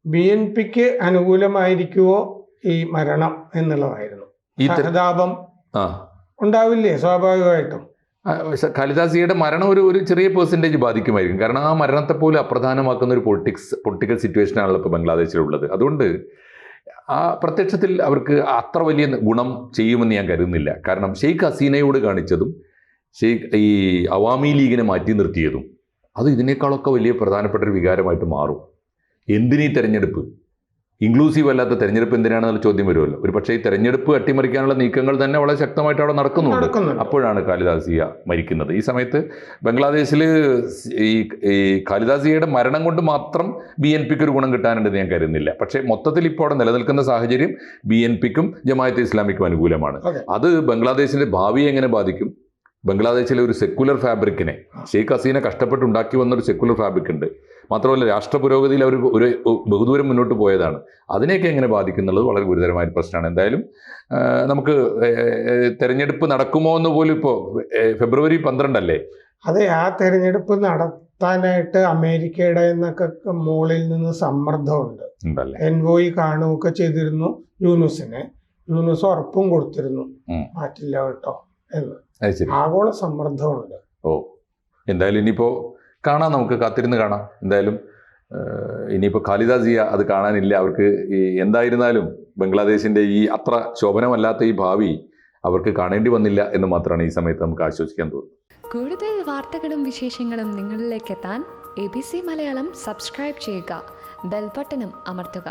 BNPക്ക് അനുകൂലമായിരിക്കുമോ ഈ മരണം എന്നുള്ളതായിരുന്നു. സഹതാപം ഉണ്ടാവില്ലേ സ്വാഭാവികമായിട്ടും. ഖലിദാസിയുടെ മരണം ഒരു ചെറിയ പെർസെൻറ്റേജ് ബാധിക്കുമായിരിക്കും. കാരണം ആ മരണത്തെ പോലും അപ്രധാനമാക്കുന്ന ഒരു പൊളിറ്റിക്കൽ സിറ്റുവേഷനാണല്ലോ ഇപ്പോൾ ബംഗ്ലാദേശിലുള്ളത്. അതുകൊണ്ട് ആ പ്രത്യക്ഷത്തിൽ അവർക്ക് അത്ര വലിയ ഗുണം ചെയ്യുമെന്ന് ഞാൻ കരുതുന്നില്ല. കാരണം ഷെയ്ഖ് ഹസീനയോട് കാണിച്ചതും ഈ അവാമി ലീഗിനെ മാറ്റി നിർത്തിയതും അത് ഇതിനേക്കാളൊക്കെ വലിയ പ്രധാനപ്പെട്ട ഒരു വികാരമായിട്ട് മാറും. എന്തിനീ തെരഞ്ഞെടുപ്പ്, ഇൻക്ലൂസീവ് അല്ലാത്ത തെരഞ്ഞെടുപ്പ് എന്തിനാണെന്നുള്ള ചോദ്യം വരുമല്ലോ. ഒരു പക്ഷേ ഈ തെരഞ്ഞെടുപ്പ് അട്ടിമറിക്കാനുള്ള നീക്കങ്ങൾ തന്നെ വളരെ ശക്തമായിട്ട് അവിടെ നടക്കുന്നുണ്ട്. അപ്പോഴാണ് ഖാലിദാസിയ മരിക്കുന്നത്. ഈ സമയത്ത് ബംഗ്ലാദേശിൽ ഈ ഖാലിദാസിയയുടെ മരണം കൊണ്ട് മാത്രം BNPക്ക് ഒരു ഗുണം കിട്ടാനുണ്ടെന്ന് ഞാൻ കരുതുന്നില്ല. പക്ഷേ മൊത്തത്തിൽ ഇപ്പോൾ അവിടെ നിലനിൽക്കുന്ന സാഹചര്യം BNPക്കും ജമാഅത്തെ ഇസ്ലാമിക്കും അനുകൂലമാണ്. അത് ബംഗ്ലാദേശിൻ്റെ ഭാവിയെ എങ്ങനെ ബാധിക്കും? ബംഗ്ലാദേശിലെ ഒരു സെക്കുലർ ഫാബ്രിക്കിനെ ഷെയ്ഖ് ഹസീന കഷ്ടപ്പെട്ടുണ്ടാക്കി വന്നൊരു സെക്കുലർ ഫാബ്രിക് ഉണ്ട്. മാത്രമല്ല രാഷ്ട്ര പുരോഗതിയിൽ അവർ ഒരു ബഹുദൂരം മുന്നോട്ട് പോയതാണ്. അതിനെയൊക്കെ എങ്ങനെ ബാധിക്കുന്നുള്ളത് വളരെ ഗുരുതരമായ പ്രശ്നമാണ്. എന്തായാലും നമുക്ക് തെരഞ്ഞെടുപ്പ് നടക്കുമോ എന്ന് പോലും ഇപ്പോൾ ഫെബ്രുവരി 12 അല്ലേ? അതെ, ആ തെരഞ്ഞെടുപ്പ് നടത്താനായിട്ട് അമേരിക്കയുടെ എന്നൊക്കെ മുകളിൽ നിന്ന് സമ്മർദ്ദമുണ്ട്. എൻവോയി കാണുകയൊക്കെ ചെയ്തിരുന്നു യൂനുസിനെ. യൂനുസ് ഉറപ്പും കൊടുത്തിരുന്നു മാറ്റില്ല കേട്ടോ എന്ന്. ആഗോള സമ്മർദ്ദമുണ്ട്. എന്തായാലും ഇനിയിപ്പോൾ കാണാം, നമുക്ക് കാത്തിരുന്ന് കാണാം. എന്തായാലും ഇനിയിപ്പോൾ ഖാലിദാസിയ അത് കാണാനില്ല. അവർക്ക് എന്തായിരുന്നാലും ബംഗ്ലാദേശിൻ്റെ ഈ അത്ര ശോഭനമല്ലാത്ത ഈ ഭാവി അവർക്ക് കാണേണ്ടി വന്നില്ല എന്ന് മാത്രമാണ് ഈ സമയത്ത് നമുക്ക് ആശ്വസിക്കാൻ തോന്നുന്നത്. കൂടുതൽ വാർത്തകളും വിശേഷങ്ങളും നിങ്ങളിലേക്ക് എത്താൻ ABC മലയാളം സബ്സ്ക്രൈബ് ചെയ്യുക, ബെൽ ബട്ടണും അമർത്തുക.